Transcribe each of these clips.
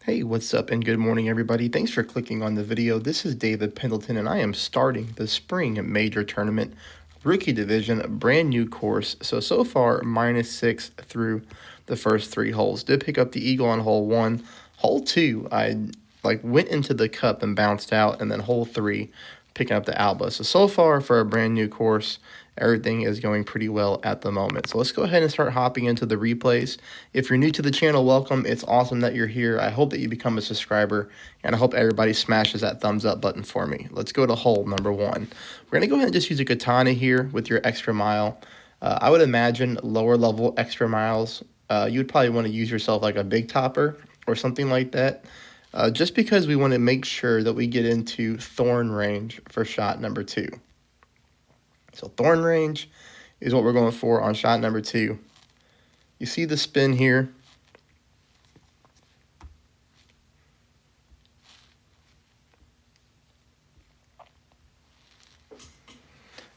Hey, what's up and good morning, everybody. Thanks for clicking on the video. This is David Pendleton, and I am starting the Spring Major Tournament Rookie Division, a brand new course. So far, -6 through the first 3 holes. Did pick up the eagle on hole 1. Hole 2, I went into the cup and bounced out, and then hole 3, picking up the alba. So far for a brand new course, everything is going pretty well at the moment. So let's go ahead and start hopping into the replays. If you're new to the channel, welcome. It's awesome that you're here. I hope that you become a subscriber, and I hope everybody smashes that thumbs up button for me. Let's go to hole number 1. We're going to go ahead and just use a katana here with your extra mile. I would imagine lower level extra miles, you would probably want to use yourself like a big topper or something like that. Just because we want to make sure that we get into thorn range for shot number 2. So thorn range is what we're going for on shot number 2. You see the spin here.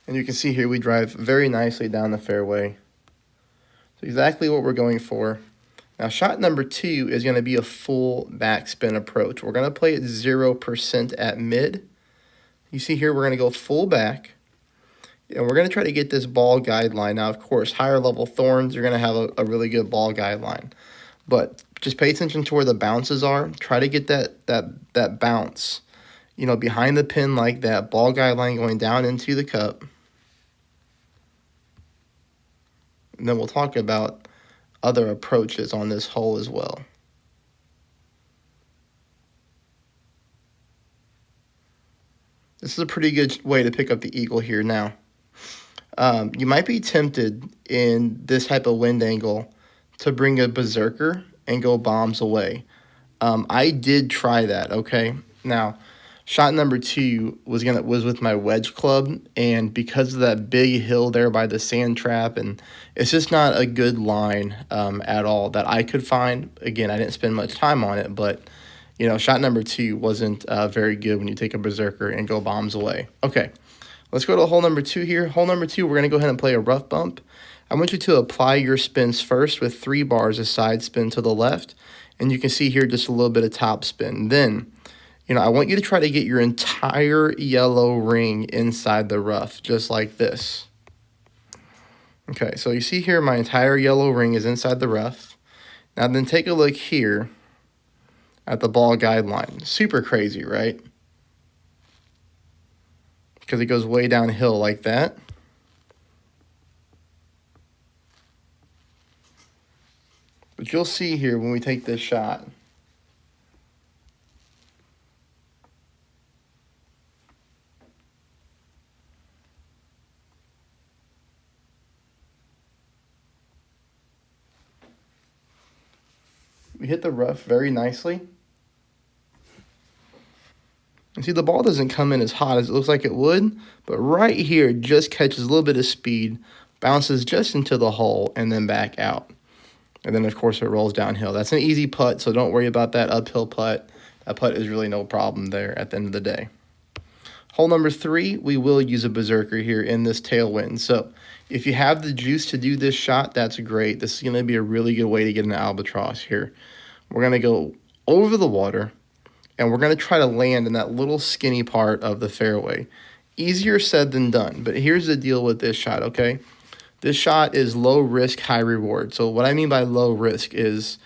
And you can see here we drive very nicely down the fairway. So exactly what we're going for. Now shot number 2 is going to be a full backspin approach. We're going to play it 0% at mid. You see here we're going to go full back. And we're going to try to get this ball guideline. Now, of course, higher level thorns, you're going to have a really good ball guideline. But just pay attention to where the bounces are. Try to get that bounce, behind the pin like that. Ball guideline going down into the cup. And then we'll talk about other approaches on this hole as well. This is a pretty good way to pick up the eagle here now. You might be tempted in this type of wind angle to bring a berserker and go bombs away. I did try that, okay? Now, shot number 2 was with my wedge club, and because of that big hill there by the sand trap, and it's just not a good line at all that I could find. Again, I didn't spend much time on it, but shot number 2 wasn't very good when you take a berserker and go bombs away. Okay. Let's go to hole number 2 here. Hole number 2, we're going to go ahead and play a rough bump. I want you to apply your spins first with 3 bars of side spin to the left. And you can see here just a little bit of top spin. Then, I want you to try to get your entire yellow ring inside the rough, just like this. Okay, so you see here my entire yellow ring is inside the rough. Now then take a look here at the ball guideline. Super crazy, right? Because it goes way downhill like that. But you'll see here when we take this shot, we hit the rough very nicely. And see, the ball doesn't come in as hot as it looks like it would, but right here it just catches a little bit of speed, bounces just into the hole, and then back out. And then, of course, it rolls downhill. That's an easy putt, so don't worry about that uphill putt. That putt is really no problem there at the end of the day. Hole number 3, we will use a berserker here in this tailwind. So if you have the juice to do this shot, that's great. This is going to be a really good way to get an albatross here. We're going to go over the water, and we're going to try to land in that little skinny part of the fairway. Easier said than done, but here's the deal with this shot, okay? This shot is low risk, high reward. So what I mean by low risk is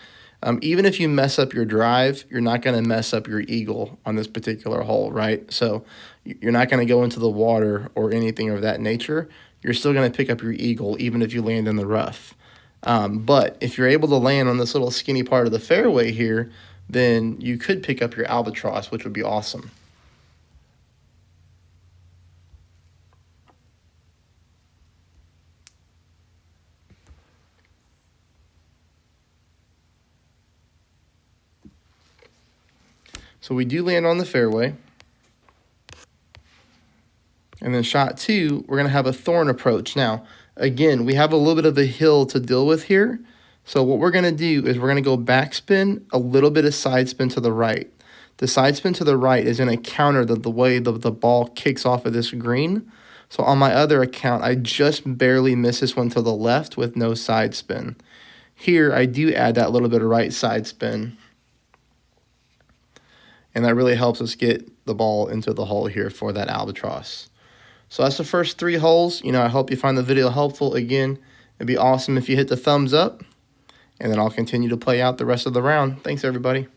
even if you mess up your drive, you're not going to mess up your eagle on this particular hole, right? So you're not going to go into the water or anything of that nature. You're still going to pick up your eagle even if you land in the rough. But if you're able to land on this little skinny part of the fairway here, then you could pick up your albatross, which would be awesome. So we do land on the fairway. And then shot 2, we're going to have a thorn approach. Now, again, we have a little bit of a hill to deal with here. So what we're going to do is we're going to go backspin, a little bit of side spin to the right. The side spin to the right is going to counter the way the ball kicks off of this green. So on my other account, I just barely miss this one to the left with no side spin. Here, I do add that little bit of right side spin. and that really helps us get the ball into the hole here for that albatross. So that's the first 3 holes. I hope you find the video helpful. Again, it'd be awesome if you hit the thumbs up, and then I'll continue to play out the rest of the round. Thanks, everybody.